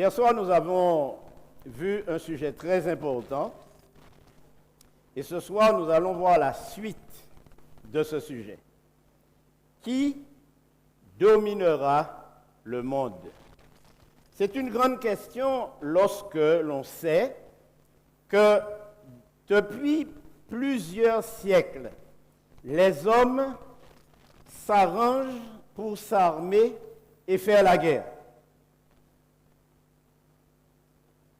Hier soir, nous avons vu un sujet très important et ce soir, nous allons voir la suite de ce sujet. Qui dominera le monde? C'est une grande question lorsque l'on sait que depuis plusieurs siècles, les hommes s'arrangent pour s'armer et faire la guerre.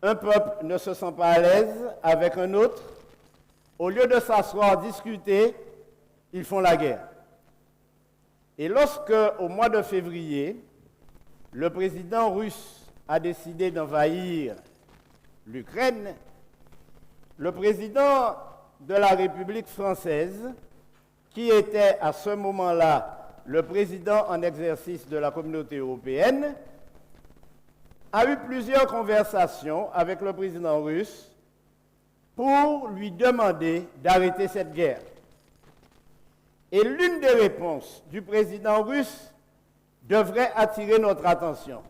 Un peuple ne se sent pas à l'aise avec un autre. Au lieu de s'asseoir, discuter, ils font la guerre. Et lorsque, au mois de février, le président russe a décidé d'envahir l'Ukraine, le président de la République française, qui était à ce moment-là le président en exercice de la Communauté européenne, a eu plusieurs conversations avec le président russe pour lui demander d'arrêter cette guerre. Et l'une des réponses du président russe devrait attirer notre attention.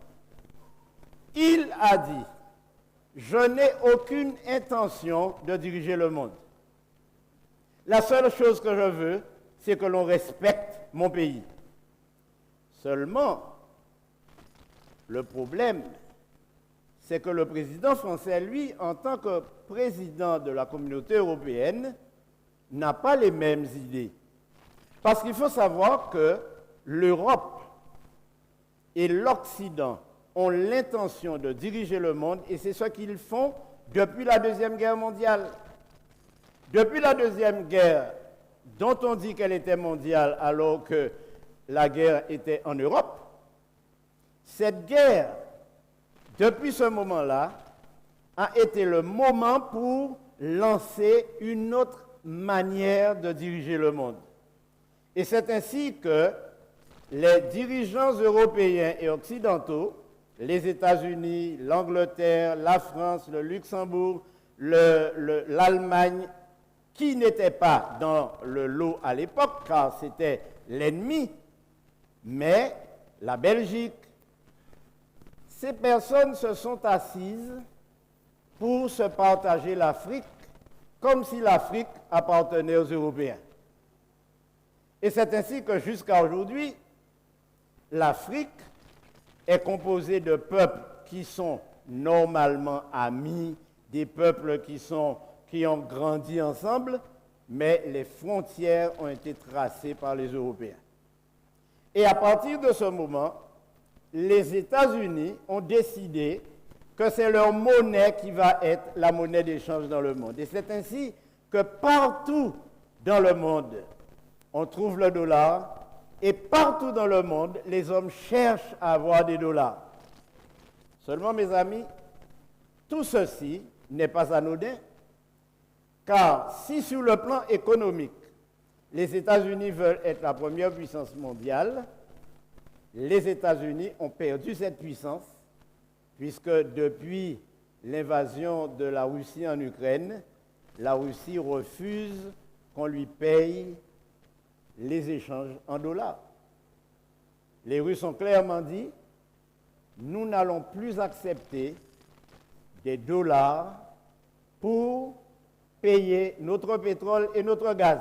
Il a dit « Je n'ai aucune intention de diriger le monde. La seule chose que je veux, c'est que l'on respecte mon pays. » Seulement, le problème, c'est que le président français, lui, en tant que président de la Communauté européenne, n'a pas les mêmes idées. Parce qu'il faut savoir que l'Europe et l'Occident ont l'intention de diriger le monde et c'est ce qu'ils font depuis la Deuxième Guerre mondiale. Depuis la Deuxième Guerre, dont on dit qu'elle était mondiale alors que la guerre était en Europe, cette guerre, depuis ce moment-là, a été le moment pour lancer une autre manière de diriger le monde. Et c'est ainsi que les dirigeants européens et occidentaux, les États-Unis, l'Angleterre, la France, le Luxembourg, l'Allemagne, qui n'étaient pas dans le lot à l'époque, car c'était l'ennemi, mais la Belgique, ces personnes se sont assises pour se partager l'Afrique comme si l'Afrique appartenait aux Européens. Et c'est ainsi que jusqu'à aujourd'hui, l'Afrique est composée de peuples qui sont normalement amis, des peuples qui ont grandi ensemble, mais les frontières ont été tracées par les Européens. Et à partir de ce moment, les États-Unis ont décidé que c'est leur monnaie qui va être la monnaie d'échange dans le monde. Et c'est ainsi que partout dans le monde, on trouve le dollar, et partout dans le monde, les hommes cherchent à avoir des dollars. Seulement, mes amis, tout ceci n'est pas anodin, car si sur le plan économique, les États-Unis veulent être la première puissance mondiale, les États-Unis ont perdu cette puissance, puisque depuis l'invasion de la Russie en Ukraine, la Russie refuse qu'on lui paye les échanges en dollars. Les Russes ont clairement dit, nous n'allons plus accepter des dollars pour payer notre pétrole et notre gaz.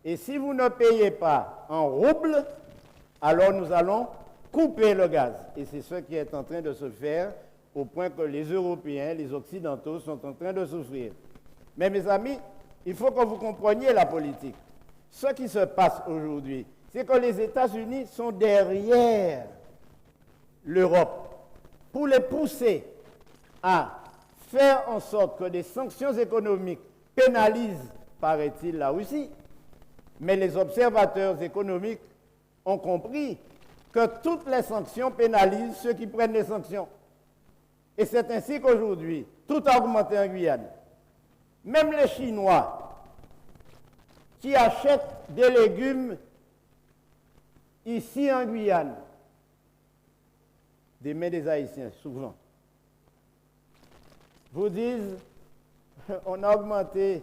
Et si vous ne payez pas en roubles, alors nous allons couper le gaz. Et c'est ce qui est en train de se faire au point que les Européens, les Occidentaux sont en train de souffrir. Mais mes amis, il faut que vous compreniez la politique. Ce qui se passe aujourd'hui, c'est que les États-Unis sont derrière l'Europe pour les pousser à faire en sorte que des sanctions économiques pénalisent, paraît-il, la Russie. Mais les observateurs économiques ont compris que toutes les sanctions pénalisent ceux qui prennent les sanctions. Et c'est ainsi qu'aujourd'hui, tout a augmenté en Guyane. Même les Chinois qui achètent des légumes ici en Guyane, des mains des Haïtiens, souvent, vous disent on a augmenté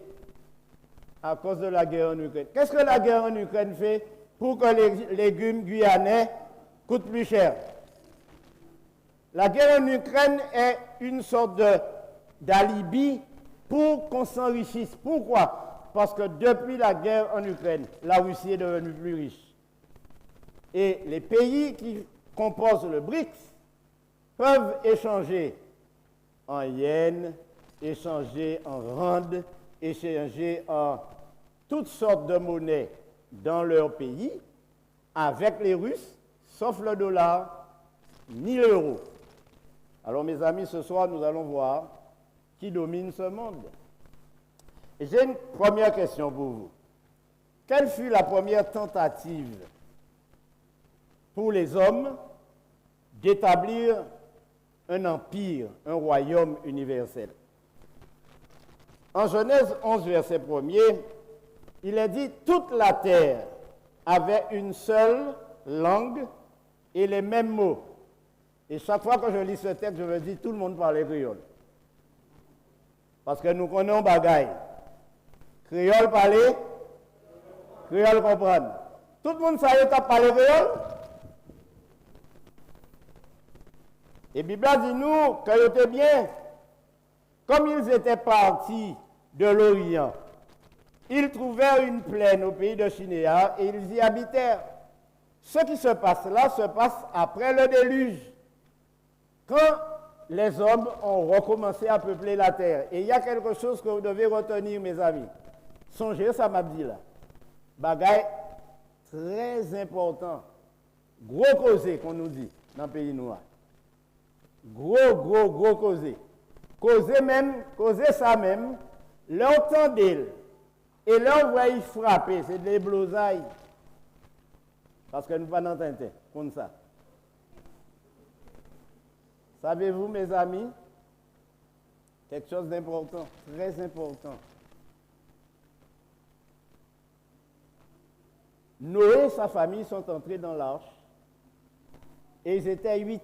à cause de la guerre en Ukraine. Qu'est-ce que la guerre en Ukraine fait pour que les légumes guyanais coûtent plus cher? La guerre en Ukraine est une sorte d'alibi pour qu'on s'enrichisse. Pourquoi? Parce que depuis la guerre en Ukraine, la Russie est devenue plus riche. Et les pays qui composent le BRICS peuvent échanger en yens, échanger en rand, échanger en toutes sortes de monnaies dans leur pays avec les Russes, sauf le dollar ni l'euro. Alors mes amis, ce soir, nous allons voir qui domine ce monde. Et j'ai une première question pour vous. Quelle fut la première tentative pour les hommes d'établir un empire, un royaume universel? En Genèse 11, verset 1er, il est dit « Toute la terre avait une seule langue et les mêmes mots. » Et chaque fois que je lis ce texte, je me dis « Tout le monde parlait créole. » Parce que nous connaissons bagaille. Créole parler, créole comprendre. Tout le monde savait parler créole. Et la Bible dit nous qu'ils étaient bien. Comme ils étaient partis de l'Orient, ils trouvèrent une plaine au pays de Chinéa et ils y habitèrent. Ce qui se passe là se passe après le déluge, quand les hommes ont recommencé à peupler la terre. Et il y a quelque chose que vous devez retenir, mes amis. Songez, ça m'a dit là. Bagaille très important. Gros causé qu'on nous dit dans le pays noir. Gros causé. Causer ça même, l'entendez et leur voyez frapper, c'est des blousailles. Parce que nous ne pas d'entendre comme ça. Savez-vous, mes amis, quelque chose d'important, très important. Noé et sa famille sont entrés dans l'arche et ils étaient 8.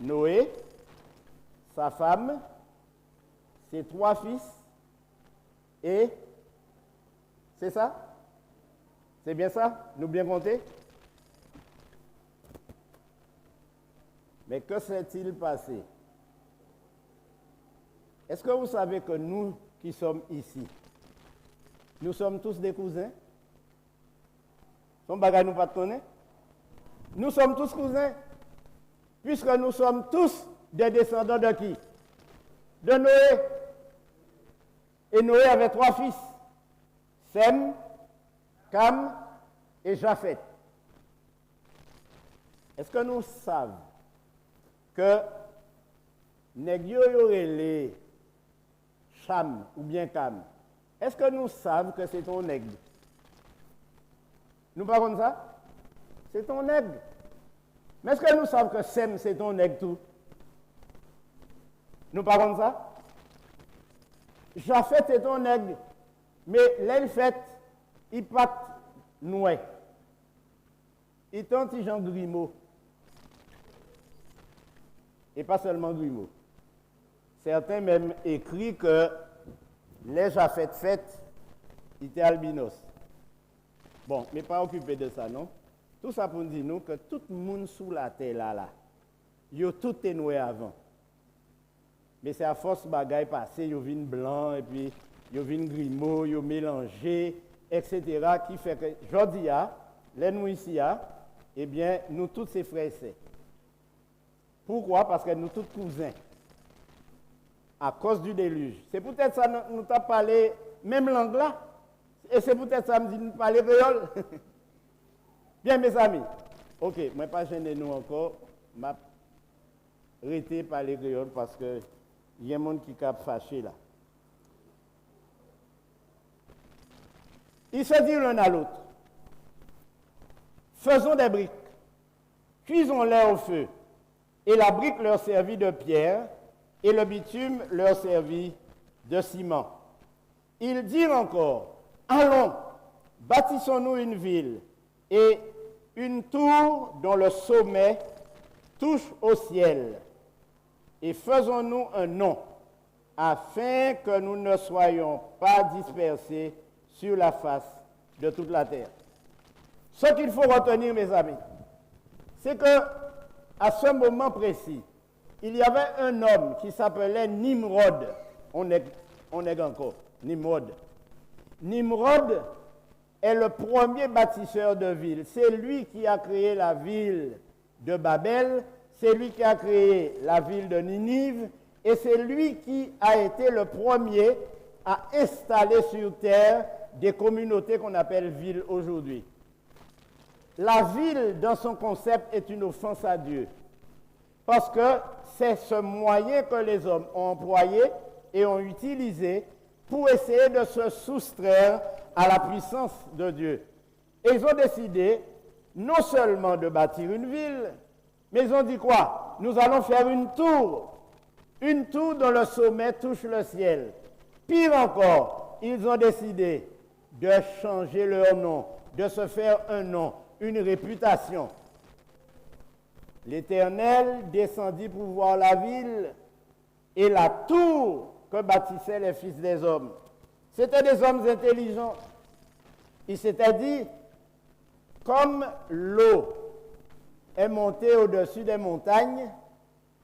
Noé, sa femme, ses 3 fils et... C'est ça? C'est bien ça? Nous bien compter? Mais que s'est-il passé? Est-ce que vous savez que nous qui sommes ici, nous sommes tous des cousins? Son bagage nous pas connaître? Nous sommes tous cousins, puisque nous sommes tous des descendants de qui? De Noé. Et Noé avait 3 fils. Sem, Cam et Japhet. Est-ce que nous savons que nèg yo les Cham ou bien Cam? Est-ce que nous savons que c'est ton nègre? Nous parlons de ça? C'est ton nègre. Mais est-ce que nous savons que Sem c'est ton nègre tout? Nous parlons de ça? Japhet c'est ton nègre. Mais l'aile fait, il pat noué. Il tente Jean Grimaud. Et pas seulement Grimaud. Certains même écrivent que les Japhet fêtes, il était albinos. Bon, mais pas occupé de ça, non? Tout ça pour dire nous que tout le monde sous la terre là, il a tout noué avant. Mais c'est à force bagaille passé, il vient blanc et puis il vient Grimaud, il mélangé, etc. qui fait que, aujourd'hui, les nous ici, eh bien, nous tous ces frères et sœurs. Pourquoi? Parce que nous tous cousins. À cause du déluge. C'est peut-être ça nous t'a parlé même langue là. Et c'est peut-être ça me dit nous parler créole. Bien, mes amis. Ok, moi pas gêner nous encore. M'a arrêté parler créole parce que il y a un monde qui cap fâché là. Ils se disent l'un à l'autre, faisons des briques, cuisons-les au feu, et la brique leur servit de pierre, et le bitume leur servit de ciment. Ils dirent encore, allons, bâtissons-nous une ville, et une tour dont le sommet touche au ciel, et faisons-nous un nom, afin que nous ne soyons pas dispersés sur la face de toute la terre. Ce qu'il faut retenir, mes amis, c'est que à ce moment précis, il y avait un homme qui s'appelait Nimrod. On est encore, Nimrod. Nimrod est le premier bâtisseur de ville. C'est lui qui a créé la ville de Babel, c'est lui qui a créé la ville de Ninive, et c'est lui qui a été le premier à installer sur terre des communautés qu'on appelle villes aujourd'hui. La ville, dans son concept, est une offense à Dieu. Parce que c'est ce moyen que les hommes ont employé et ont utilisé pour essayer de se soustraire à la puissance de Dieu. Et ils ont décidé non seulement de bâtir une ville, mais ils ont dit quoi? Nous allons faire une tour dont le sommet touche le ciel. Pire encore, ils ont décidé de changer leur nom, de se faire un nom, une réputation. L'Éternel descendit pour voir la ville et la tour que bâtissaient les fils des hommes. C'étaient des hommes intelligents. Ils s'étaient dit, comme l'eau est montée au-dessus des montagnes,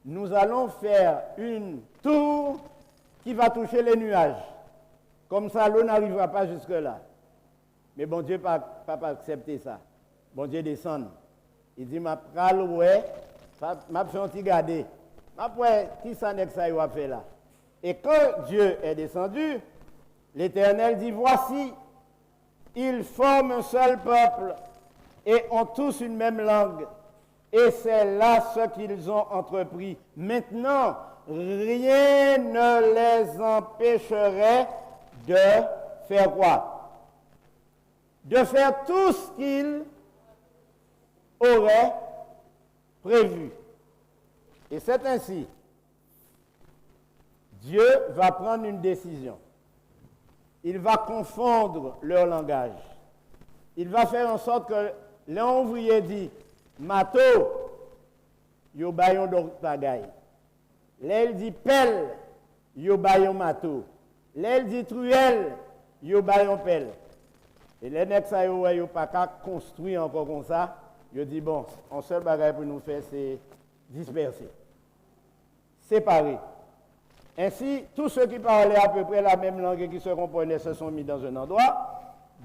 nous allons faire une tour qui va toucher les nuages. Comme ça, l'eau n'arrivera pas jusque-là. Mais bon Dieu n'a pas accepté ça. Bon Dieu descend. Il dit, ma pral ouais, m'a fait un petit garder. Après, qui s'en est que ça va faire là? Et quand Dieu est descendu, l'Éternel dit, voici, ils forment un seul peuple et ont tous une même langue. Et c'est là ce qu'ils ont entrepris. Maintenant, rien ne les empêcherait de faire quoi? De faire tout ce qu'ils auraient prévu. Et c'est ainsi. Dieu va prendre une décision. Il va confondre leur langage. Il va faire en sorte que l'ouvrier dit, Mato, yo bayon donc bagay. L'elle dit pelle, yo bayon mato. L'elle dit truelle, yo bayon pelle. Et les nèg sa yo pas qu'à construire encore comme ça. Yo dit bon, un seul bagay pour nous faire c'est disperser. Séparer. Ainsi, tous ceux qui parlaient à peu près la même langue et qui se comprenaient se sont mis dans un endroit.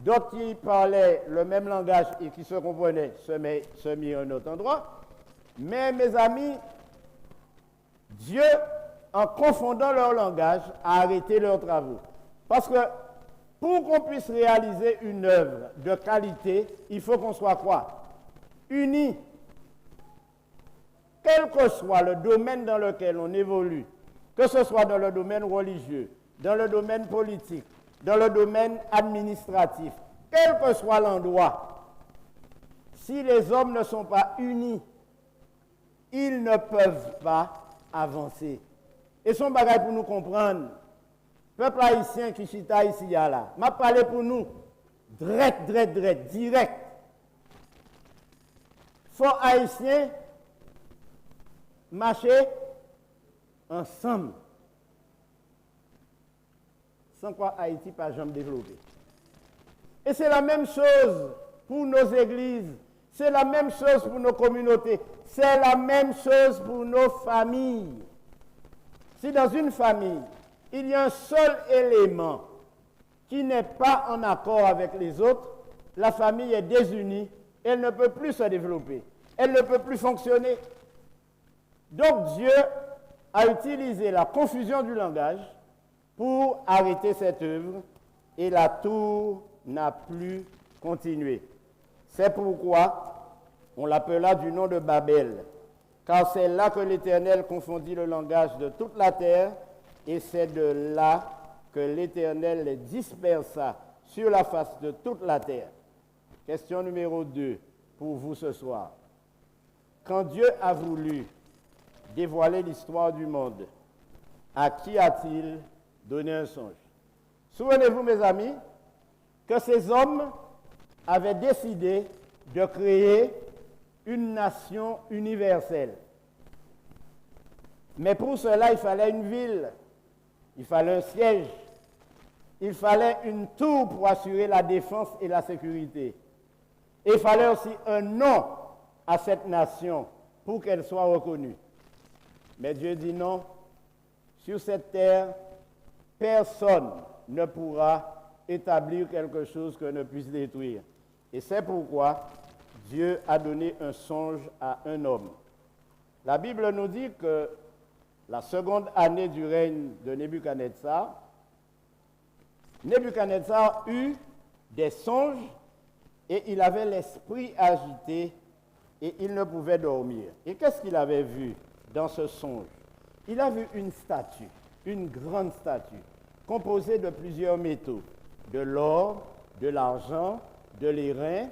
D'autres qui parlaient le même langage et qui se comprenaient se mis à un autre endroit. Mais mes amis, Dieu, en confondant leur langage, a arrêté leurs travaux. Parce que pour qu'on puisse réaliser une œuvre de qualité, il faut qu'on soit quoi? Unis. Quel que soit le domaine dans lequel on évolue, que ce soit dans le domaine religieux, dans le domaine politique, dans le domaine administratif, quel que soit l'endroit, si les hommes ne sont pas unis, ils ne peuvent pas avancer. Et son bagage pour nous comprendre, peuple haïtien qui chita ici, là, m'a parlé pour nous, direct. Faut haïtien marcher ensemble. Sans quoi Haïti pas jamais développé. Et c'est la même chose pour nos églises, c'est la même chose pour nos communautés, c'est la même chose pour nos familles. Si dans une famille, il y a un seul élément qui n'est pas en accord avec les autres, la famille est désunie, elle ne peut plus se développer, elle ne peut plus fonctionner. Donc Dieu a utilisé la confusion du langage pour arrêter cette œuvre et la tour n'a plus continué. C'est pourquoi on l'appela du nom de Babel, car c'est là que l'Éternel confondit le langage de toute la terre et c'est de là que l'Éternel les dispersa sur la face de toute la terre. Question numéro 2 pour vous ce soir. Quand Dieu a voulu dévoiler l'histoire du monde, à qui a-t-il donné un songe? Souvenez-vous, mes amis, que ces hommes avaient décidé de créer une nation universelle. Mais pour cela, il fallait une ville, il fallait un siège, il fallait une tour pour assurer la défense et la sécurité. Et il fallait aussi un nom à cette nation pour qu'elle soit reconnue. Mais Dieu dit non, sur cette terre, personne ne pourra établir quelque chose que ne puisse détruire. Et c'est pourquoi Dieu a donné un songe à un homme. La Bible nous dit que la seconde année du règne de Nebuchadnezzar, Nebuchadnezzar eut des songes et il avait l'esprit agité et il ne pouvait dormir. Et qu'est-ce qu'il avait vu dans ce songe? Il a vu une statue, une grande statue, composée de plusieurs métaux, de l'or, de l'argent, de l'airain,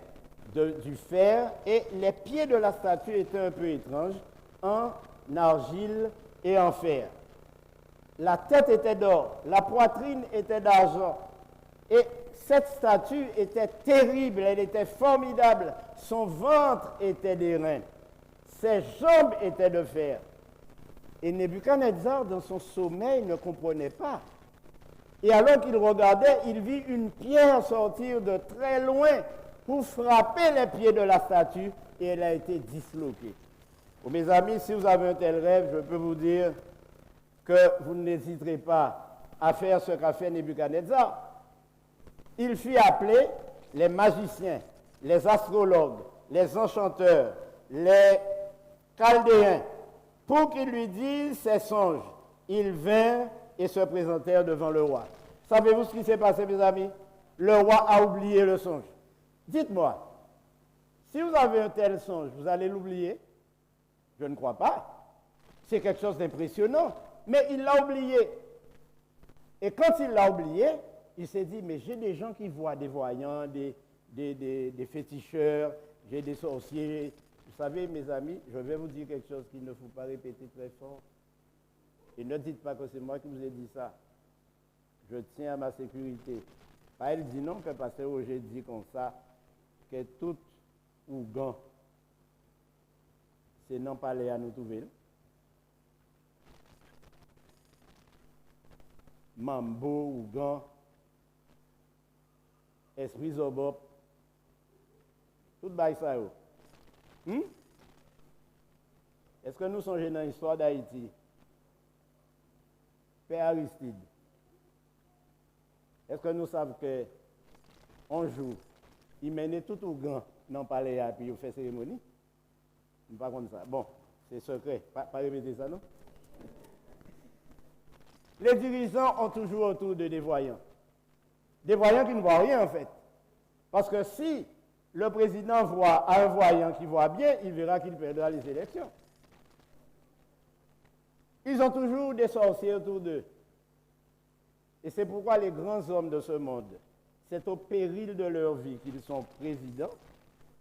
du fer, et les pieds de la statue étaient un peu étranges, en argile et en fer. La tête était d'or, la poitrine était d'argent, et cette statue était terrible, elle était formidable, son ventre était d'airain, ses jambes étaient de fer. Et Nebuchadnezzar, dans son sommeil, ne comprenait pas. Et alors qu'il regardait, il vit une pierre sortir de très loin pour frapper les pieds de la statue et elle a été disloquée. Oh, mes amis, si vous avez un tel rêve, je peux vous dire que vous n'hésiterez pas à faire ce qu'a fait Nebuchadnezzar. Il fit appeler les magiciens, les astrologues, les enchanteurs, les chaldéens, pour qu'ils lui disent ses songes. Ils vinrent et se présentèrent devant le roi. Savez-vous ce qui s'est passé, mes amis? Le roi a oublié le songe. Dites-moi, si vous avez un tel songe, vous allez l'oublier? Je ne crois pas. C'est quelque chose d'impressionnant. Mais il l'a oublié. Et quand il l'a oublié, il s'est dit, mais j'ai des gens qui voient, des voyants, des féticheurs, j'ai des sorciers. Vous savez, mes amis, je vais vous dire quelque chose qu'il ne faut pas répéter très fort. Et ne dites pas que c'est moi qui vous ai dit ça. Je tiens à ma sécurité. Pas elle dit non, que pasteur Roger dit comme ça, que tout ou gant, c'est non pas les à nous trouver. Mambo ou gant, esprit zobop, tout bail ça. Est-ce que nous songeons dans l'histoire d'Haïti? Père Aristide, est-ce que nous savons qu'un jour, il menait tout au grand dans le palais et puis il fait cérémonie? Pas comme ça. Bon, c'est secret. Pas répéter ça, non? Les dirigeants ont toujours autour de des voyants. Des voyants qui ne voient rien en fait. Parce que si le président voit un voyant qui voit bien, il verra qu'il perdra les élections. Ils ont toujours des sorciers autour d'eux. Et c'est pourquoi les grands hommes de ce monde, c'est au péril de leur vie qu'ils sont présidents,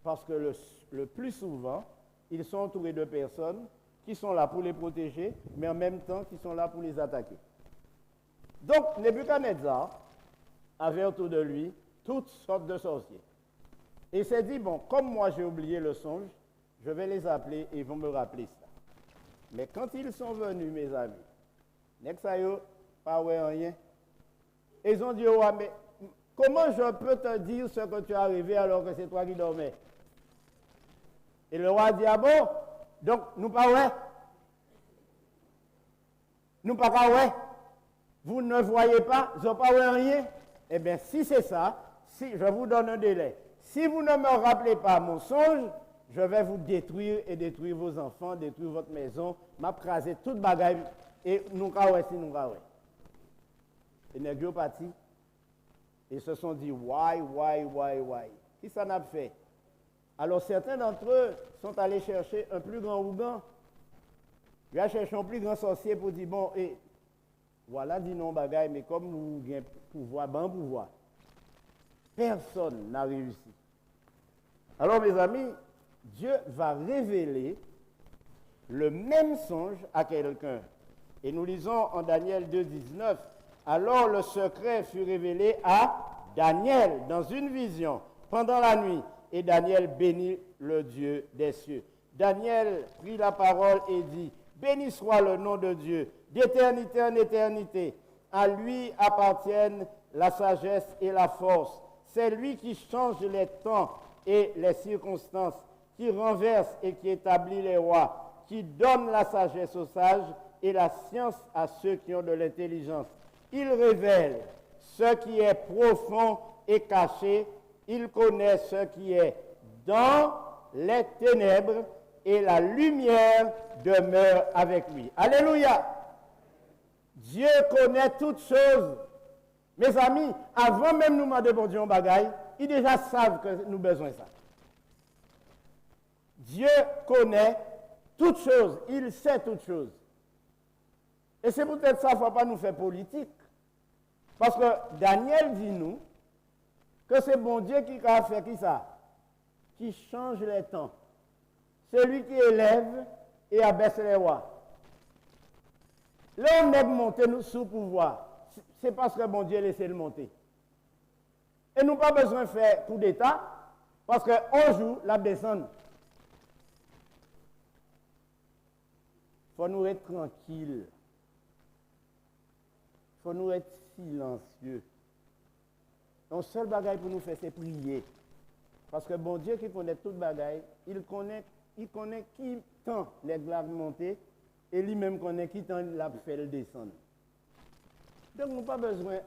parce que le plus souvent, ils sont entourés de personnes qui sont là pour les protéger, mais en même temps qui sont là pour les attaquer. Donc, Nebuchadnezzar avait autour de lui toutes sortes de sorciers. Et il s'est dit, bon, comme moi j'ai oublié le songe, je vais les appeler et ils vont me rappeler ça. Mais quand ils sont venus, mes amis, Nexayo, pas rien. Ils ont dit, oh, mais comment je peux te dire ce que tu as rêvé alors que c'est toi qui dormais? Et le roi dit, ah bon? Donc, nous pas ouais? Nous pas ouais? Vous ne voyez pas? Je n'ai pas ouais rien? Eh bien, si c'est ça, si je vous donne un délai. Si vous ne me rappelez pas mon songe, je vais vous détruire et détruire vos enfants, détruire votre maison, m'accraser toute bagaille et nous ouais si nous ouais. Et les gens partis, ils se sont dit why. Qui ça n'a fait? Alors certains d'entre eux sont allés chercher un plus grand ougan. Ils ont cherché un plus grand sorcier pour dire bon, et voilà, dit non bagaille, mais comme nous avons pouvoir, bon pouvoir. Personne n'a réussi. Alors mes amis, Dieu va révéler le même songe à quelqu'un. Et nous lisons en Daniel 2,19, alors le secret fut révélé à Daniel dans une vision pendant la nuit. Et Daniel bénit le Dieu des cieux. Daniel prit la parole et dit, béni soit le nom de Dieu, d'éternité en éternité. À lui appartiennent la sagesse et la force. C'est lui qui change les temps et les circonstances, qui renverse et qui établit les rois, qui donne la sagesse aux sages et la science à ceux qui ont de l'intelligence. Il révèle ce qui est profond et caché. Il connaît ce qui est dans les ténèbres et la lumière demeure avec lui. Alléluia! Dieu connaît toutes choses. Mes amis, avant même nous demander bon Dieu en bagaille, ils déjà savent que nous avons besoin de ça. Dieu connaît toutes choses, il sait toutes choses. Et c'est peut-être ça qu'il ne faut pas nous faire politique. Parce que Daniel dit nous que c'est bon Dieu qui a fait qui ça? Qui change les temps. C'est lui qui élève et abaisse les rois. Là, on est monté nous sous pouvoir. C'est parce que bon Dieu laissé le monter. Et nous pas besoin de faire coup d'État, parce qu'on joue la descente. Il faut nous être tranquilles. Il faut nous être silencieux. Un seul bagage pour nous faire, c'est prier. Parce que bon Dieu qui connaît toute bagaille, il connaît qui temps les glaves monter, et lui-même connaît qui temps la fait le descendre. Donc, nous n'avons pas besoin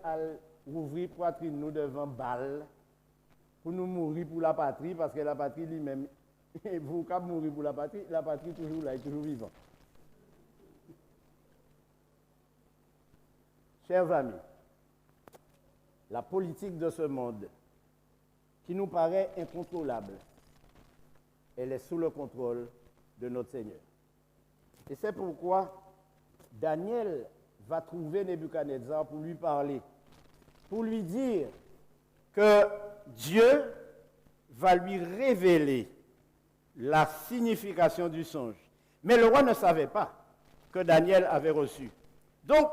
d'ouvrir poitrine nous devant balle pour nous mourir pour la patrie, parce que la patrie lui-même, vous pouvez mourir pour la patrie toujours là, est toujours vivante. Chers amis, la politique de ce monde, qui nous paraît incontrôlable, elle est sous le contrôle de notre Seigneur. Et c'est pourquoi Daniel va trouver Nebuchadnezzar pour lui parler, pour lui dire que Dieu va lui révéler la signification du songe. Mais le roi ne savait pas que Daniel avait reçu. Donc,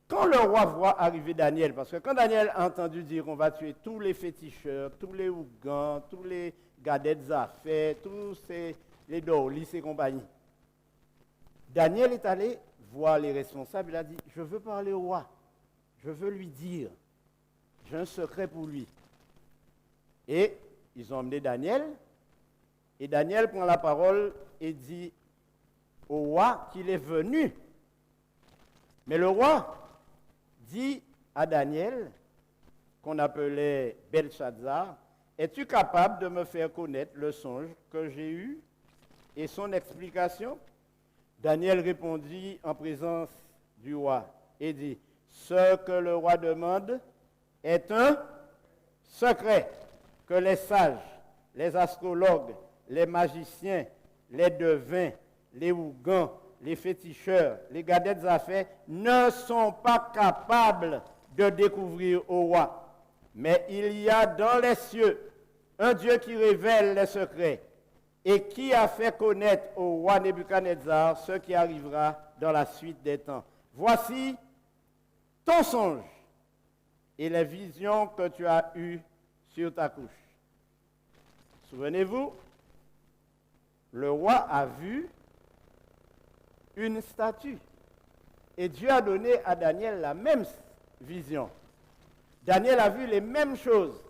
quand le roi voit arriver Daniel, parce que quand Daniel a entendu dire qu'on va tuer tous les féticheurs, tous les ougans, tous les gadettes affaires, tous les dorlis et compagnie, Daniel est allé voir les responsables, il a dit, je veux parler au roi, je veux lui dire, j'ai un secret pour lui. Et ils ont emmené Daniel, et Daniel prend la parole et dit au roi qu'il est venu. Mais le roi dit à Daniel, qu'on appelait Belshazzar, es-tu capable de me faire connaître le songe que j'ai eu et son explication? Daniel répondit en présence du roi et dit, ce que le roi demande est un secret que les sages, les astrologues, les magiciens, les devins, les ougans, les féticheurs, les gadettes affaires ne sont pas capables de découvrir au roi. Mais il y a dans les cieux un Dieu qui révèle les secrets et qui a fait connaître au roi Nebuchadnezzar ce qui arrivera dans la suite des temps. Voici ton songe et les visions que tu as eues sur ta couche. Souvenez-vous, le roi a vu une statue. Et Dieu a donné à Daniel la même vision. Daniel a vu les mêmes choses.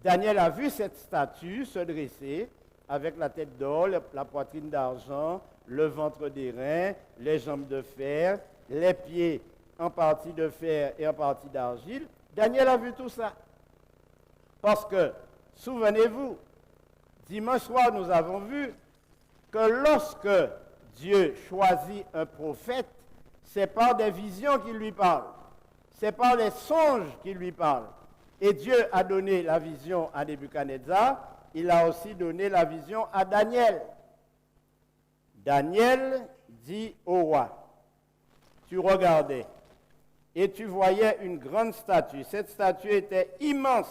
Daniel a vu cette statue se dresser avec la tête d'or, la poitrine d'argent, le ventre d'airain, les jambes de fer, les pieds en partie de fer et en partie d'argile. Daniel a vu tout ça. Parce que, souvenez-vous, dimanche soir, nous avons vu que lorsque Dieu choisit un prophète, c'est par des visions qu'il lui parle. C'est par des songes qu'il lui parle. Et Dieu a donné la vision à Nebuchadnezzar, il a aussi donné la vision à Daniel. Daniel dit au roi, tu regardais et tu voyais une grande statue. Cette statue était immense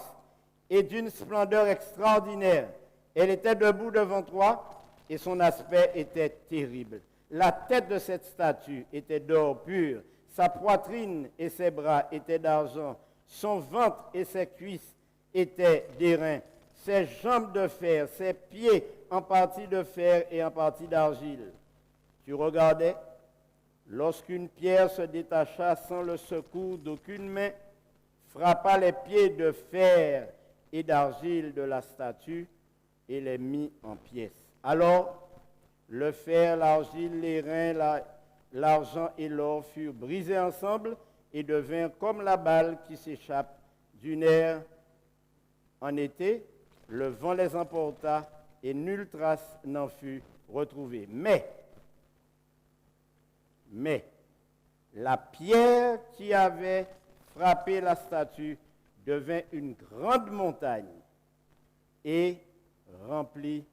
et d'une splendeur extraordinaire. Elle était debout devant toi et son aspect était terrible. La tête de cette statue était d'or pur, sa poitrine et ses bras étaient d'argent, son ventre et ses cuisses étaient d'airain, ses jambes de fer, ses pieds en partie de fer et en partie d'argile. Tu regardais, lorsqu'une pierre se détacha sans le secours d'aucune main, frappa les pieds de fer et d'argile de la statue et les mit en pièces. Alors, le fer, l'argile, l'airain, l'argent et l'or furent brisés ensemble et devinrent comme la balle qui s'échappe du nerf en été. Le vent les emporta et nulle trace n'en fut retrouvée. Mais, la pierre qui avait frappé la statue devint une grande montagne et remplit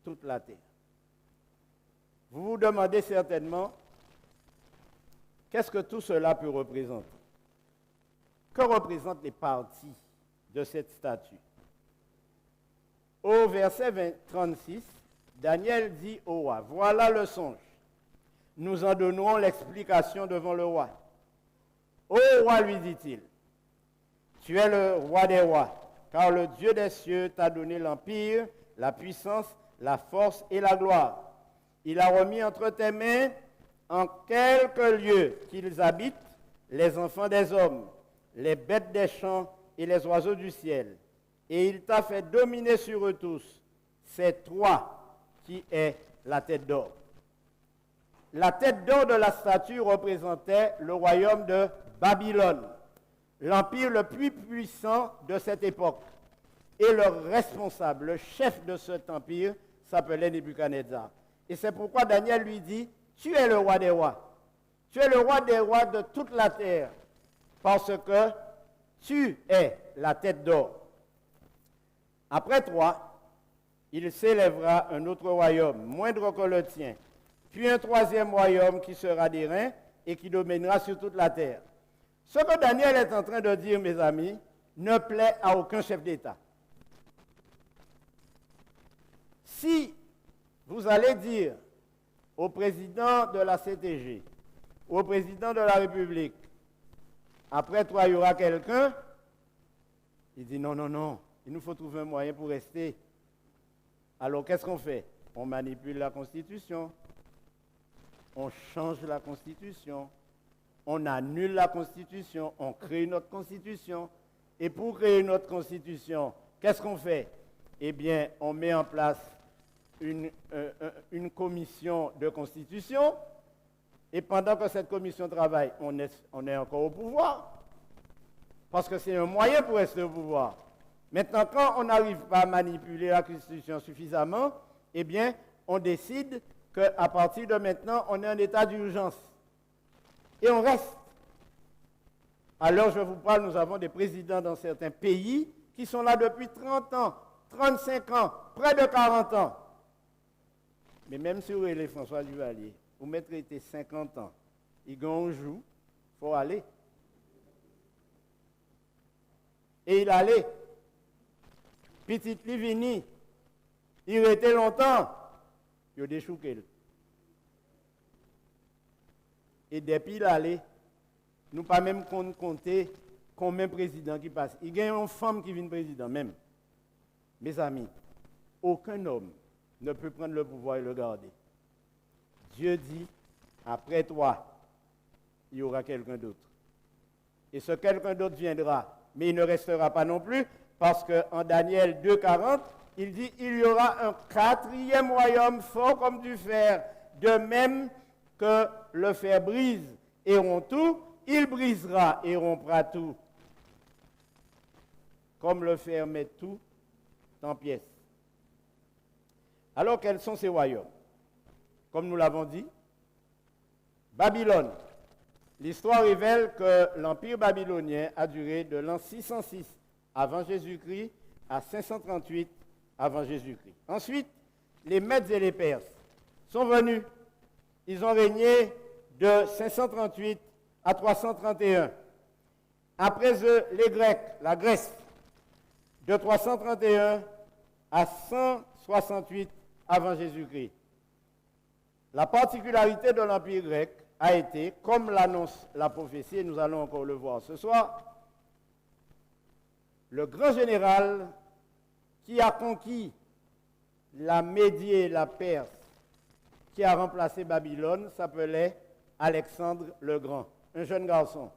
toute la terre. Vous vous demandez certainement, qu'est-ce que tout cela peut représenter? Que représentent les parties de cette statue? Au verset 36, Daniel dit au roi, « Voilà le songe. Nous en donnerons l'explication devant le roi. » Ô roi, lui dit-il, « Tu es le roi des rois, car le Dieu des cieux t'a donné l'empire, la puissance, la force et la gloire. Il a remis entre tes mains, en quelques lieux qu'ils habitent, les enfants des hommes, les bêtes des champs et les oiseaux du ciel. Et il t'a fait dominer sur eux tous. C'est toi qui es la tête d'or. » La tête d'or de la statue représentait le royaume de Babylone, l'empire le plus puissant de cette époque. Et le responsable, le chef de cet empire, s'appelait Nebuchadnezzar. Et c'est pourquoi Daniel lui dit, « Tu es le roi des rois. Tu es le roi des rois de toute la terre, parce que tu es la tête d'or. Après toi, il s'élèvera un autre royaume, moindre que le tien, puis un troisième royaume qui sera d'airain et qui dominera sur toute la terre. » Ce que Daniel est en train de dire, mes amis, ne plaît à aucun chef d'État. Si vous allez dire au président de la CTG, au président de la République, après toi, il y aura quelqu'un, il dit non, non, non, il nous faut trouver un moyen pour rester. Alors, qu'est-ce qu'on fait? On manipule la Constitution, on change la Constitution, on annule la Constitution, on crée notre Constitution. Et pour créer notre Constitution, qu'est-ce qu'on fait? Eh bien, on met en place une commission de constitution, et pendant que cette commission travaille, on est encore au pouvoir, parce que c'est un moyen pour rester au pouvoir. Maintenant, quand on n'arrive pas à manipuler la Constitution suffisamment, eh bien, on décide qu'à partir de maintenant, on est en état d'urgence. Et on reste. Alors, je vous parle, nous avons des présidents dans certains pays qui sont là depuis 30 ans, 35 ans, près de 40 ans. Mais même si vous avez François Duvalier, vous mettrez 50 ans, il gagne un jour, il faut aller. Et il allait. Petit Livini, il était longtemps, il a déchouqué. Et depuis il allait, nous pas même compter combien de présidents qui passent. Il y a une femme qui vient président même. Mes amis, aucun homme ne peut prendre le pouvoir et le garder. Dieu dit, après toi, il y aura quelqu'un d'autre. Et ce quelqu'un d'autre viendra, mais il ne restera pas non plus, parce qu'en Daniel 2,40, il dit, il y aura un quatrième royaume fort comme du fer, de même que le fer brise et rompt tout, il brisera et rompra tout, comme le fer met tout en pièces. Alors, quels sont ces royaumes? Comme nous l'avons dit, Babylone. L'histoire révèle que l'empire babylonien a duré de l'an 606 avant Jésus-Christ à 538 avant Jésus-Christ. Ensuite, les Mèdes et les Perses sont venus. Ils ont régné de 538 à 331. Après eux, les Grecs, la Grèce, de 331 à 168 avant Jésus-Christ. La particularité de l'Empire grec a été, comme l'annonce la prophétie, et nous allons encore le voir ce soir, le grand général qui a conquis la Médie et la Perse, qui a remplacé Babylone, s'appelait Alexandre le Grand, un jeune garçon,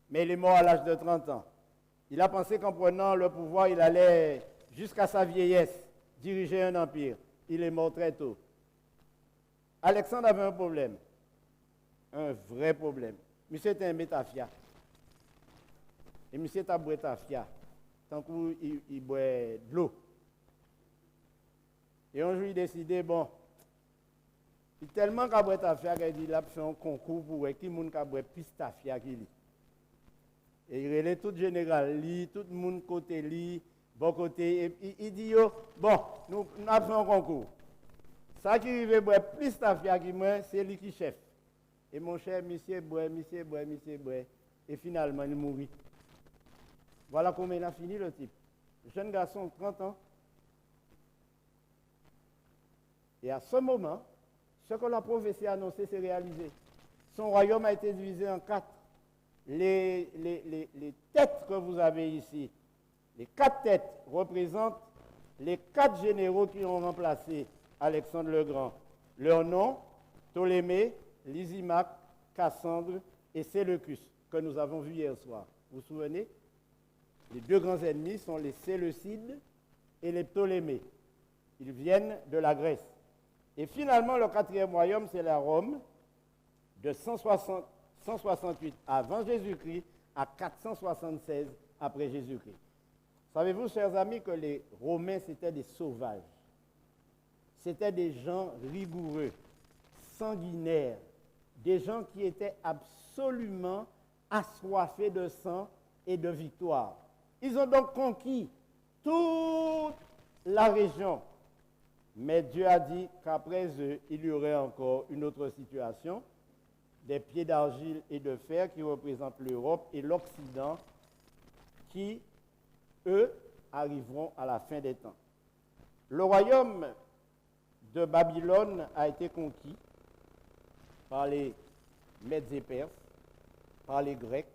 mais il est mort à l'âge de 30 ans. Il a pensé qu'en prenant le pouvoir, il allait jusqu'à sa vieillesse diriger un empire. Il est mort très tôt. Alexandre avait un problème. un vrai problème. Monsieur était un métafia. Et monsieur t'a boire tafia. Tant qu'il boit de l'eau. Et un jour, il décidé, bon, il tellement qu'à boire tafia qu'il a fait un concours pour voir qui monde qui boit plus tafia qu'il lit. Et il relève tout général, tout le monde côté lui, bon côté. Et il dit, bon, nous avons fait un concours. Ça qui veut boire plus tafia que moi, c'est lui qui chef. Et mon cher, monsieur boit. Et finalement, il mourit. Voilà comment il a fini le type. Jeune garçon, 30 ans. Et à ce moment, ce que la prophétie a annoncé s'est réalisé. Son royaume a été divisé en 4. Les têtes que vous avez ici, les 4 têtes représentent les 4 généraux qui ont remplacé Alexandre le Grand. Leur nom, Ptolémée, Lysimaque, Cassandre et Séleucus, que nous avons vu hier soir. Vous vous souvenez? Les 2 grands ennemis sont les Séleucides et les Ptolémées. Ils viennent de la Grèce. Et finalement, le 4e royaume, c'est la Rome, de 168 avant Jésus-Christ à 476 après Jésus-Christ. Savez-vous, chers amis, que les Romains, c'était des sauvages. C'était des gens rigoureux, sanguinaires, des gens qui étaient absolument assoiffés de sang et de victoire. Ils ont donc conquis toute la région. Mais Dieu a dit qu'après eux, il y aurait encore une autre situation, des pieds d'argile et de fer qui représentent l'Europe et l'Occident, qui, eux, arriveront à la fin des temps. Le royaume de Babylone a été conquis par les Mèdes et Perses, par les Grecs,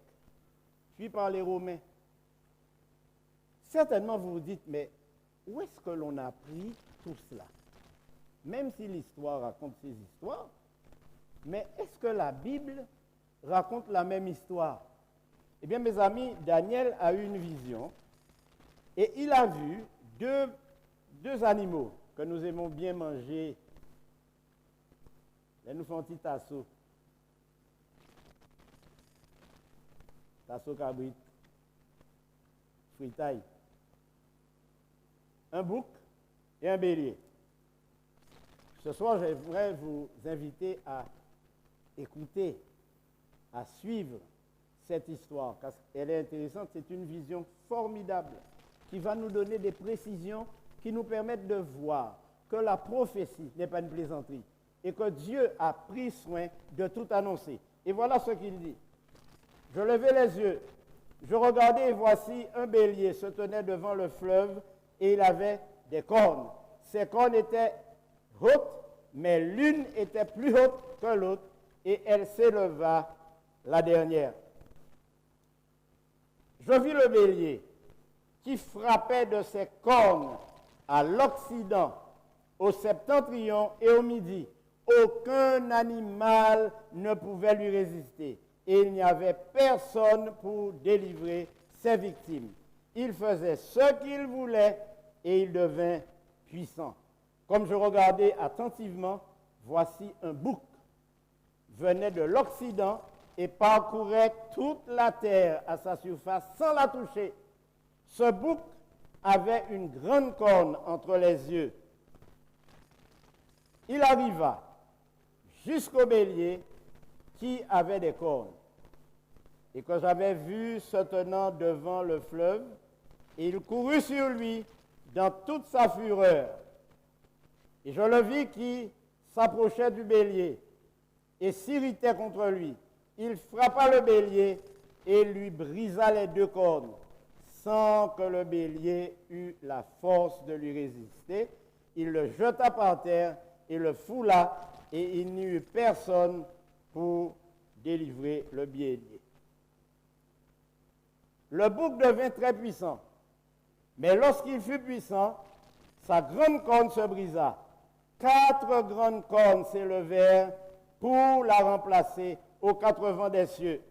puis par les Romains. Certainement, vous vous dites, mais où est-ce que l'on a appris tout cela? Même si l'histoire raconte ces histoires, mais est-ce que la Bible raconte la même histoire? Eh bien, mes amis, Daniel a eu une vision et il a vu deux animaux que nous aimons bien manger. Là, nous faisons un petit tasso. Tasso cabrit. Fritaille. Un bouc et un bélier. Ce soir, je voudrais vous inviter à écouter, à suivre cette histoire, parce qu'elle est intéressante. C'est une vision formidable qui va nous donner des précisions qui nous permettent de voir que la prophétie n'est pas une plaisanterie et que Dieu a pris soin de tout annoncer. Et voilà ce qu'il dit. Je levai les yeux, je regardais et voici un bélier se tenait devant le fleuve et il avait des cornes. Ces cornes étaient hautes, mais l'une était plus haute que l'autre et elle s'éleva la dernière. Je vis le bélier qui frappait de ses cornes à l'Occident, au septentrion et au midi. Aucun animal ne pouvait lui résister et il n'y avait personne pour délivrer ses victimes. Il faisait ce qu'il voulait et il devint puissant. Comme je regardais attentivement, voici un bouc venait de l'Occident et parcourait toute la terre à sa surface sans la toucher. Ce bouc avait une grande corne entre les yeux. Il arriva jusqu'au bélier qui avait des cornes et que j'avais vu se tenant devant le fleuve, et il courut sur lui dans toute sa fureur. Et je le vis qui s'approchait du bélier et s'irritait contre lui. Il frappa le bélier et lui brisa les 2 cornes, sans que le bélier eût la force de lui résister. Il le jeta par terre et le foula, et il n'y eut personne pour délivrer le bélier. Le bouc devint très puissant, mais lorsqu'il fut puissant, sa grande corne se brisa. 4 grandes cornes s'élevèrent pour la remplacer aux 4 vents des cieux.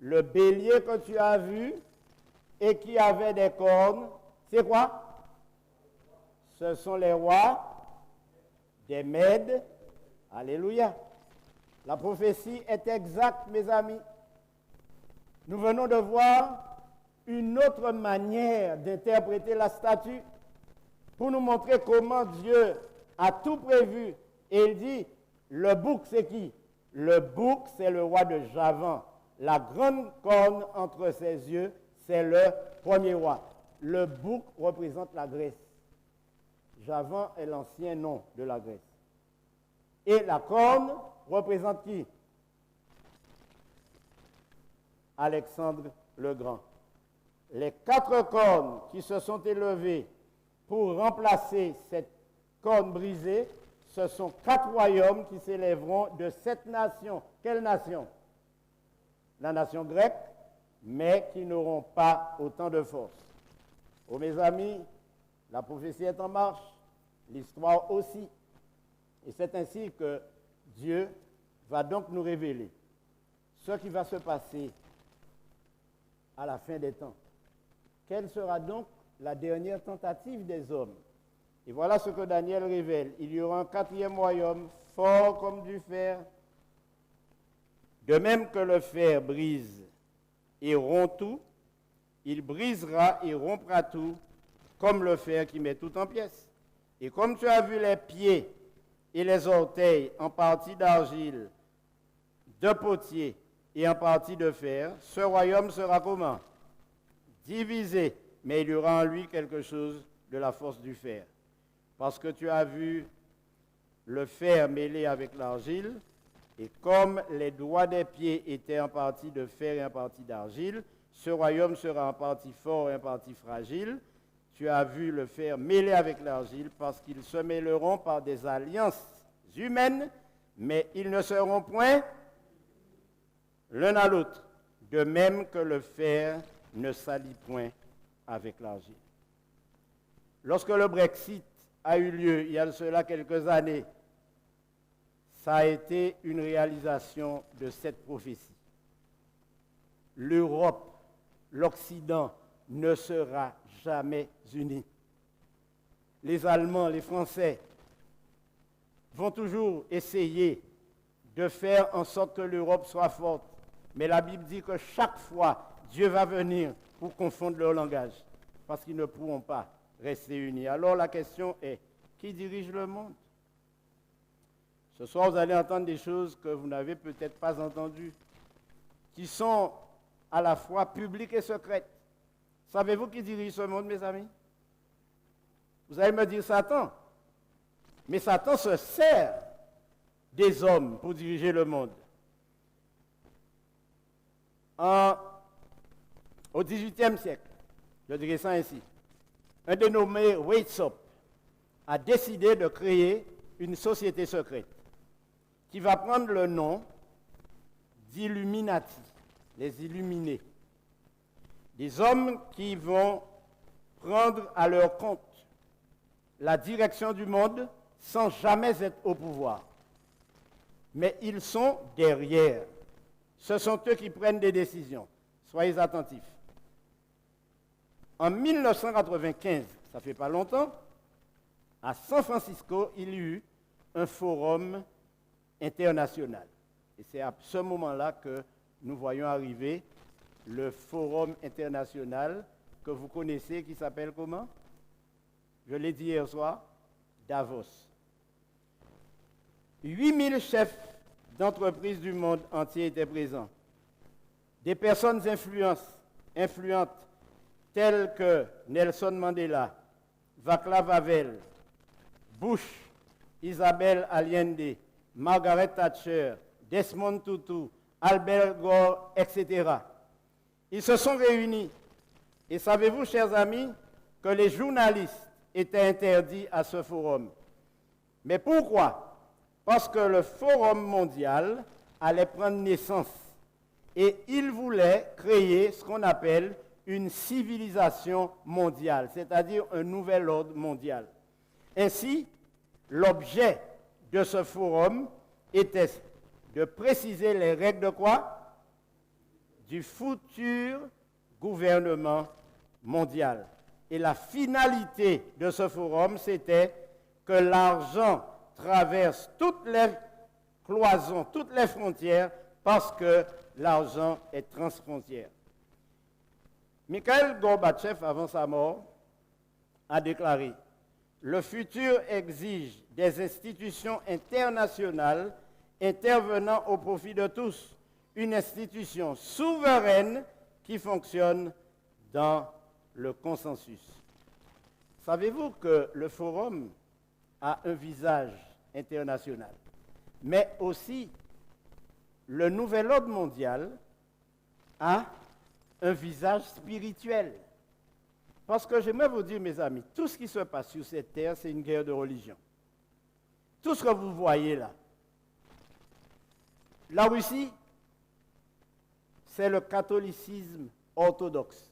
Le bélier que tu as vu et qui avait des cornes, c'est quoi? Ce sont les rois des Mèdes. Alléluia. La prophétie est exacte, mes amis. Nous venons de voir une autre manière d'interpréter la statue pour nous montrer comment Dieu a tout prévu. Et il dit, le bouc, c'est qui? Le bouc, c'est le roi de Javan. La grande corne entre ses yeux, c'est le premier roi. Le bouc représente la Grèce. Javan est l'ancien nom de la Grèce. Et la corne représente qui? Alexandre le Grand. Les 4 cornes qui se sont élevées pour remplacer cette corne brisée, ce sont 4 royaumes qui s'élèveront de 7 nations. Quelle nation? La nation grecque, mais qui n'auront pas autant de force. Oh mes amis, la prophétie est en marche, l'histoire aussi. Et c'est ainsi que Dieu va donc nous révéler ce qui va se passer à la fin des temps. Quelle sera donc la dernière tentative des hommes? Et voilà ce que Daniel révèle. Il y aura un 4e royaume, fort comme du fer. De même que le fer brise et rompt tout, il brisera et rompra tout, comme le fer qui met tout en pièces. Et comme tu as vu les pieds et les orteils en partie d'argile, de potier et en partie de fer, ce royaume sera comment? Divisé, mais il y aura en lui quelque chose de la force du fer. Parce que tu as vu le fer mêlé avec l'argile, et comme les doigts des pieds étaient en partie de fer et en partie d'argile, ce royaume sera en partie fort et en partie fragile. Tu as vu le fer mêlé avec l'argile, parce qu'ils se mêleront par des alliances humaines, mais ils ne seront point l'un à l'autre, de même que le fer ne s'allie point avec l'argile. Lorsque le Brexit a eu lieu, il y a de cela quelques années, ça a été une réalisation de cette prophétie. L'Europe, l'Occident ne sera jamais unis. Les Allemands, les Français vont toujours essayer de faire en sorte que l'Europe soit forte. Mais la Bible dit que chaque fois, Dieu va venir pour confondre leur langage, parce qu'ils ne pourront pas rester unis. Alors la question est, qui dirige le monde? Ce soir, vous allez entendre des choses que vous n'avez peut-être pas entendues, qui sont à la fois publiques et secrètes. Savez-vous qui dirige ce monde, mes amis? Vous allez me dire Satan. Mais Satan se sert des hommes pour diriger le monde. Au XVIIIe siècle, je dirais ça ainsi, un dénommé Weishaupt a décidé de créer une société secrète qui va prendre le nom d'Illuminati, les Illuminés. Des hommes qui vont prendre à leur compte la direction du monde sans jamais être au pouvoir. Mais ils sont derrière. Ce sont eux qui prennent des décisions. Soyez attentifs. En 1995, ça fait pas longtemps, à San Francisco, il y eut un forum international. Et c'est à ce moment-là que nous voyons arriver le forum international que vous connaissez, qui s'appelle comment? Je l'ai dit hier soir, Davos. 8000 chefs d'entreprises du monde entier étaient présents. Des personnes influentes telles que Nelson Mandela, Václav Havel, Bush, Isabelle Allende, Margaret Thatcher, Desmond Tutu, Albert Gore, etc. Ils se sont réunis. Et savez-vous, chers amis, que les journalistes étaient interdits à ce forum. Mais pourquoi? Parce que le forum mondial allait prendre naissance. Et il voulait créer ce qu'on appelle une civilisation mondiale, c'est-à-dire un nouvel ordre mondial. Ainsi, l'objet de ce forum était de préciser les règles de quoi? Du futur gouvernement mondial. Et la finalité de ce forum, c'était que l'argent traverse toutes les cloisons toutes les frontières parce que l'argent est transfrontière. Mikhail Gorbatchev, avant sa mort, a déclaré « Le futur exige des institutions internationales intervenant au profit de tous, une institution souveraine qui fonctionne dans le consensus. » Savez-vous que le forum a un visage international, mais aussi le nouvel ordre mondial a un visage spirituel. Parce que j'aimerais vous dire, mes amis, tout ce qui se passe sur cette terre, c'est une guerre de religion. Tout ce que vous voyez là, la Russie, c'est le catholicisme orthodoxe.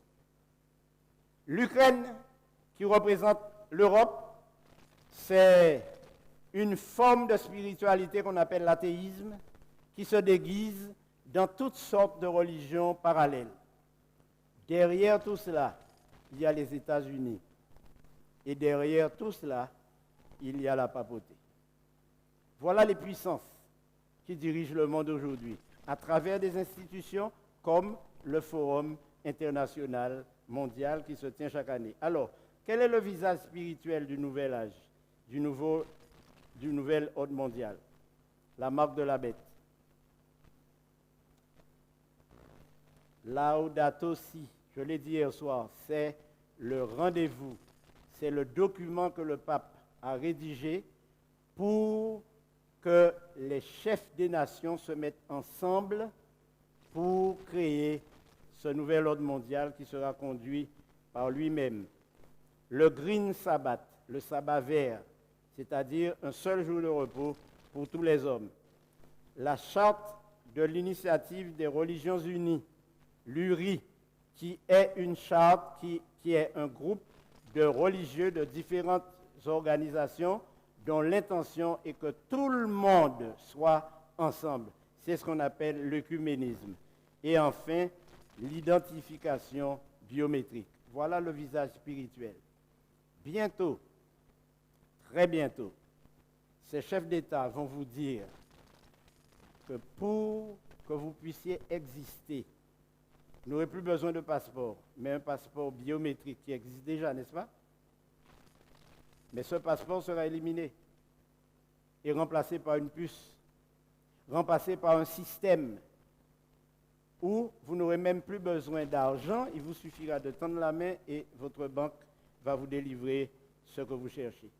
L'Ukraine, qui représente l'Europe, c'est une forme de spiritualité qu'on appelle l'athéisme, qui se déguise dans toutes sortes de religions parallèles. Derrière tout cela, il y a les États-Unis. Et derrière tout cela, il y a la papauté. Voilà les puissances qui dirigent le monde aujourd'hui, à travers des institutions comme le Forum international mondial qui se tient chaque année. Alors, quel est le visage spirituel du nouvel âge, du nouvel ordre mondial? La marque de la bête. Laudato Si, je l'ai dit hier soir, c'est le rendez-vous, c'est le document que le pape a rédigé pour que les chefs des nations se mettent ensemble pour créer ce nouvel ordre mondial qui sera conduit par lui-même. Le Green Sabbath, le sabbat vert, c'est-à-dire un seul jour de repos pour tous les hommes. La charte de l'initiative des religions unies, l'URI, qui est une charte qui est un groupe de religieux de différentes organisations dont l'intention est que tout le monde soit ensemble. C'est ce qu'on appelle l'œcuménisme. Et enfin, l'identification biométrique. Voilà le visage spirituel. Bientôt, très bientôt, ces chefs d'État vont vous dire que pour que vous puissiez exister, vous n'aurez plus besoin de passeport, mais un passeport biométrique qui existe déjà, n'est-ce pas? Mais ce passeport sera éliminé et remplacé par une puce, remplacé par un système où vous n'aurez même plus besoin d'argent, il vous suffira de tendre la main et votre banque va vous délivrer ce que vous cherchez.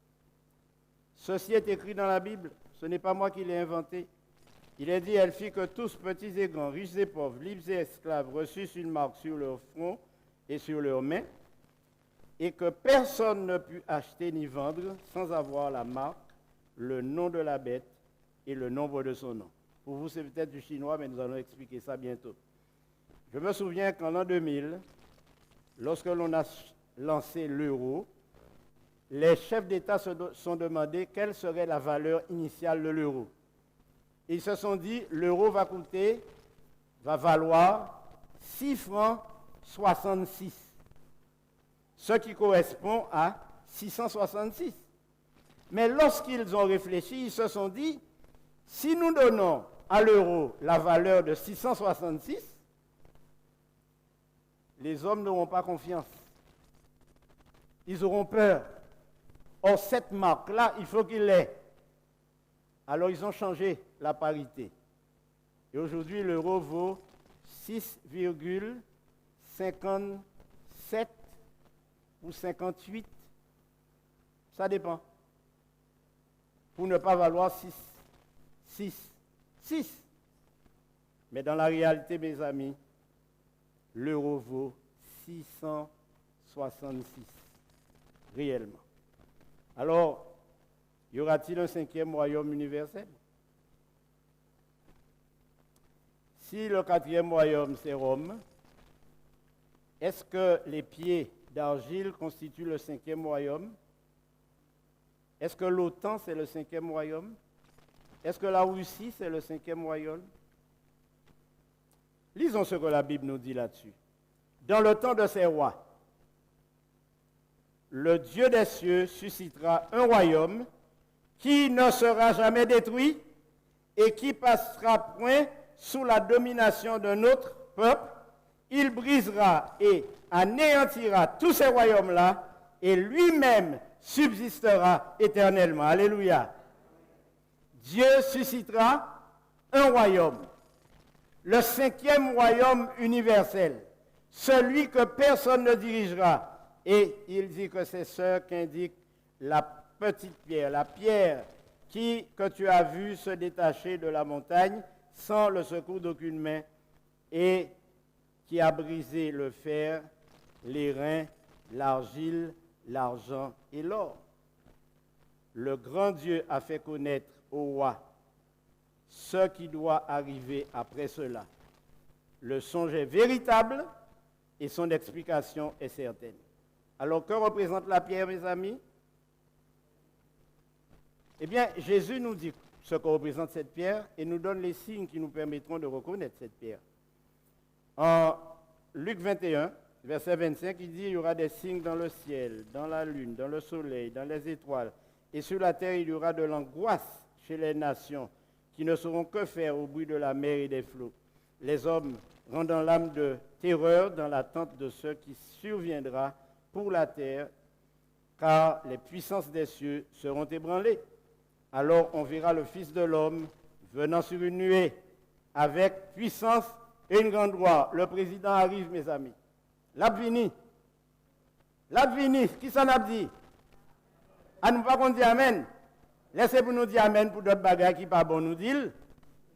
Ceci est écrit dans la Bible, ce n'est pas moi qui l'ai inventé. Il est dit, elle fit que tous, petits et grands, riches et pauvres, libres et esclaves, reçussent une marque sur leur front et sur leurs mains, et que personne ne put acheter ni vendre sans avoir la marque, le nom de la bête et le nombre de son nom. Pour vous, c'est peut-être du chinois, mais nous allons expliquer ça bientôt. Je me souviens qu'en l'an 2000, lorsque l'on a lancé l'euro, les chefs d'État se sont demandé quelle serait la valeur initiale de l'euro. Ils se sont dit, l'euro va valoir 6 francs 66, ce qui correspond à 666. Mais lorsqu'ils ont réfléchi, ils se sont dit, si nous donnons à l'euro la valeur de 666, les hommes n'auront pas confiance. Ils auront peur. Or, cette marque-là, il faut qu'il l'ait. Alors, ils ont changé la parité. Et aujourd'hui, l'euro vaut 6,57 ou 58. Ça dépend. Pour ne pas valoir 6. Mais dans la réalité, mes amis, l'euro vaut 666. Réellement. Alors, y aura-t-il un 5e royaume universel? Si le 4e royaume, c'est Rome, est-ce que les pieds d'argile constituent le 5e royaume? Est-ce que l'OTAN, c'est le 5e royaume? Est-ce que la Russie, c'est le 5e royaume? Lisons ce que la Bible nous dit là-dessus. Dans le temps de ces rois, le Dieu des cieux suscitera un royaume qui ne sera jamais détruit et qui passera point sous la domination d'un autre peuple. Il brisera et anéantira tous ces royaumes-là et lui-même subsistera éternellement. Alléluia. Dieu suscitera un royaume, le 5e royaume universel, celui que personne ne dirigera. Et il dit que c'est ce qu'indique la petite pierre, la pierre que tu as vue se détacher de la montagne sans le secours d'aucune main et qui a brisé le fer, les reins, l'argile, l'argent et l'or. Le grand Dieu a fait connaître au roi ce qui doit arriver après cela. Le songe est véritable et son explication est certaine. Alors, que représente la pierre, mes amis? Eh bien, Jésus nous dit ce que représente cette pierre et nous donne les signes qui nous permettront de reconnaître cette pierre. En Luc 21, verset 25, il dit « Il y aura des signes dans le ciel, dans la lune, dans le soleil, dans les étoiles, et sur la terre il y aura de l'angoisse chez les nations qui ne sauront que faire au bruit de la mer et des flots. Les hommes rendant l'âme de terreur dans l'attente de ce qui surviendra pour la terre, car les puissances des cieux seront ébranlées. Alors on verra le Fils de l'homme venant sur une nuée avec puissance et une grande gloire. » Le président arrive, mes amis. L'Abvini. L'Abvini, qui s'en a dit? À nous pas qu'on dit Amen. Laissez pour nous dire Amen pour d'autres bagages qui pas bon nous dire.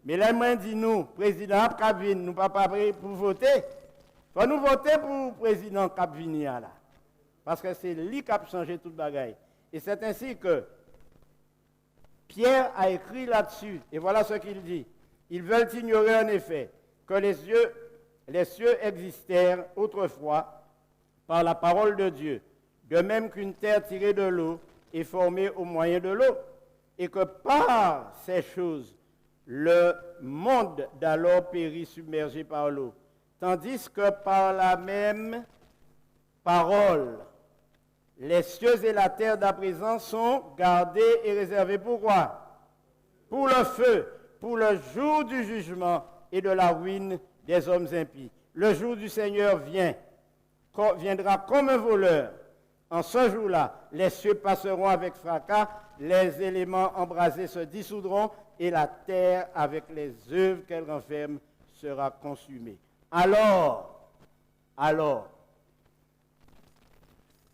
Mais là, moi, dit nous, président Capvini, nous pas prêts pour voter. Faut nous voter pour le président Capvini là. Parce que c'est lui qui a changé tout le bagage. Et c'est ainsi que Pierre a écrit là-dessus. Et voilà ce qu'il dit. Ils veulent ignorer en effet que les cieux existèrent autrefois par la parole de Dieu, de même qu'une terre tirée de l'eau est formée au moyen de l'eau, et que par ces choses, le monde d'alors périt submergé par l'eau, tandis que par la même parole, les cieux et la terre d'à présent sont gardés et réservés pour quoi? Pour le feu, pour le jour du jugement et de la ruine des hommes impies. Le jour du Seigneur viendra comme un voleur. En ce jour-là, les cieux passeront avec fracas, les éléments embrasés se dissoudront et la terre, avec les œuvres qu'elle renferme, sera consumée. Alors,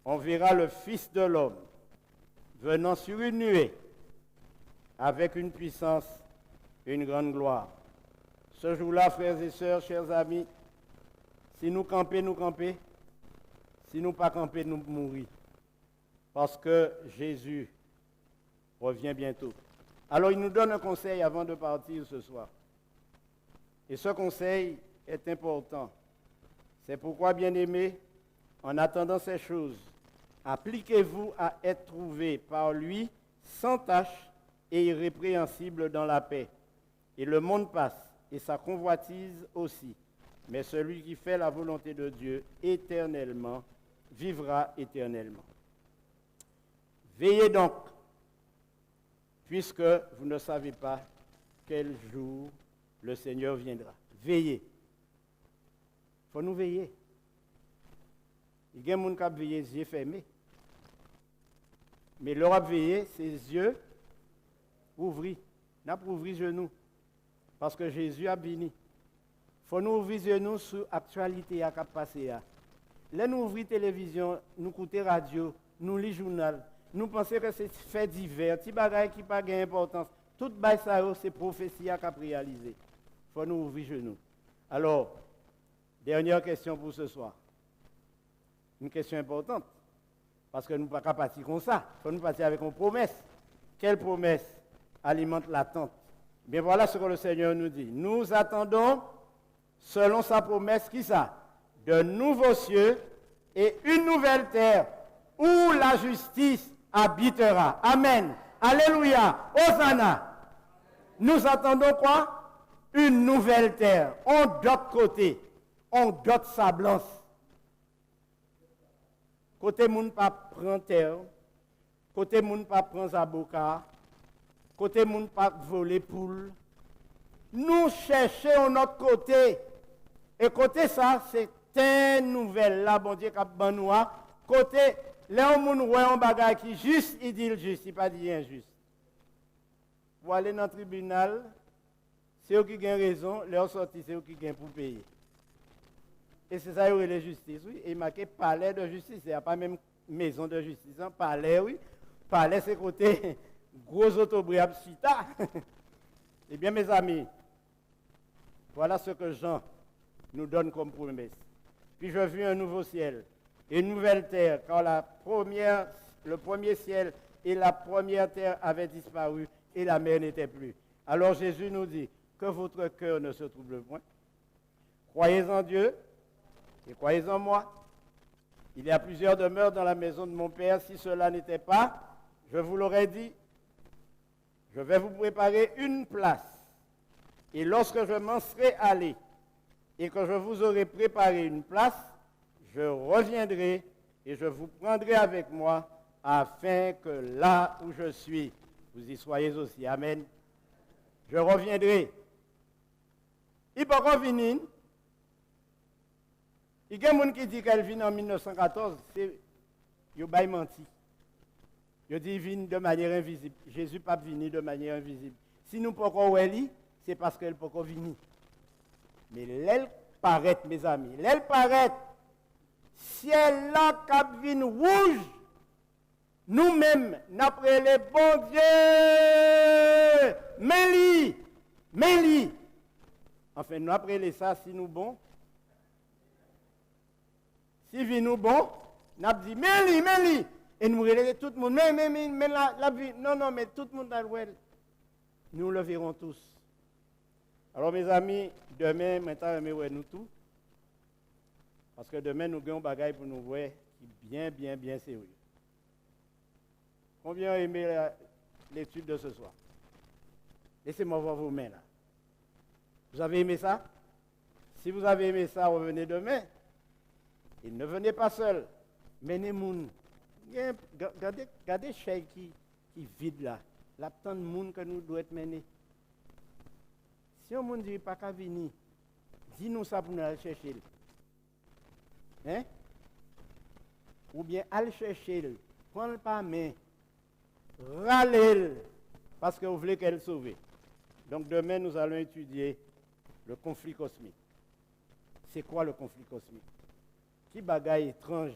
on verra le Fils de l'homme venant sur une nuée avec une puissance et une grande gloire. Ce jour-là, frères et sœurs, chers amis, si nous camper, nous camper. Si nous pas camper, nous mourir. Parce que Jésus revient bientôt. Alors il nous donne un conseil avant de partir ce soir. Et ce conseil est important. C'est pourquoi, bien-aimés, en attendant ces choses, appliquez-vous à être trouvés par lui sans tache et irrépréhensible dans la paix. Et le monde passe, et sa convoitise aussi. Mais celui qui fait la volonté de Dieu éternellement vivra éternellement. Veillez donc, puisque vous ne savez pas quel jour le Seigneur viendra. Veillez. Il faut nous veiller. Il y a des gens qui veillent les yeux fermés. Mais l'Europe veiller, ses yeux ouvrus. N'a pas ouvrir les genoux. Parce que Jésus a béni. Il faut nous ouvrir les genoux sur l'actualité qui a passé. Là, nous ouvrons la télévision, nous écoutons la radio, nous lisons le journal. Nous pensons que c'est fait divers, petit bagage qui n'a pas d'importance. Tout ça, c'est prophétie qui a réalisé. Il faut nous ouvrir les genoux. Alors, dernière question pour ce soir. Une question importante. Parce que nous ne pouvons pas partir comme ça. Il faut nous partir avec une promesse. Quelle promesse alimente l'attente? Bien voilà ce que le Seigneur nous dit. Nous attendons, selon sa promesse, qui ça? De nouveaux cieux et une nouvelle terre où la justice habitera. Amen. Alléluia. Hosanna. Nous attendons quoi? Une nouvelle terre. On d'autre côté. On d'autre sablance. Côté moun pas prend terre. Côté moun pas prend zaboka. Côté moun pas voler poule. nous cherchons notre côté. Et côté ça, c'est une nouvelle là, bon Dieu, qui a nous. Côté, là, on voit un bagage qui juste, il dit le juste, il pas dit injuste. Pour aller dans le tribunal, c'est eux qui ont raison, leur sortie, c'est eux qui ont pour payer. Et c'est ça, il y a la justice, oui. Et il marqué palais de justice, il n'y a pas même maison de justice, hein. Palais, oui. Palais, c'est côté gros autobriab chita. Eh bien, mes amis, voilà ce que Jean nous donne comme promesse. Puis je vis un nouveau ciel et une nouvelle terre, car le premier ciel et la première terre avaient disparu et la mer n'était plus. Alors Jésus nous dit, que votre cœur ne se trouble point. Croyez en Dieu et croyez en moi. Il y a plusieurs demeures dans la maison de mon Père. Si cela n'était pas, je vous l'aurais dit. Je vais vous préparer une place. Et lorsque je m'en serai allé et que je vous aurai préparé une place, je reviendrai et je vous prendrai avec moi afin que là où je suis, vous y soyez aussi. Amen. Je reviendrai. Il peut pas venir. Il y a des gens qui disent qu'elle vient en 1914, c'est ils ont menti. Ils disent qu'il vient de manière invisible. Jésus pas venu de manière invisible. Si nous ne pouvons pas voir, c'est parce qu'elle ne peut pas venir. Mais l'elle paraît, mes amis, l'elle paraît, ciel là cap vin rouge, nous-mêmes, n'après les bons dieux, mais enfin, nous après les ça, si nous bon, si vi nous bon, nous dit, mais et nous relèvons tout le monde, mais la vie, non, mais tout le monde a le nous le verrons tous. Alors mes amis, demain, maintenant, nous tous, parce que demain, nous avons un bagage pour nous voir qui est bien sérieux. Combien aimé l'étude de ce soir? Laissez-moi voir vos mains là. Vous avez aimé ça? Si vous avez aimé ça, revenez demain. Et ne venez pas seul. Menez moun. Regardez Cheikh qui vide là. La tant de monde que nous devons être menés. Si on ne dit pas qu'à venir, dis-nous ça pour nous aller chercher. Hein? Ou bien aller chercher. Prends-le par main. Râlez parce que vous voulez qu'elle sauve. Donc demain, nous allons étudier le conflit cosmique. C'est quoi le conflit cosmique? Qui bagaille étrange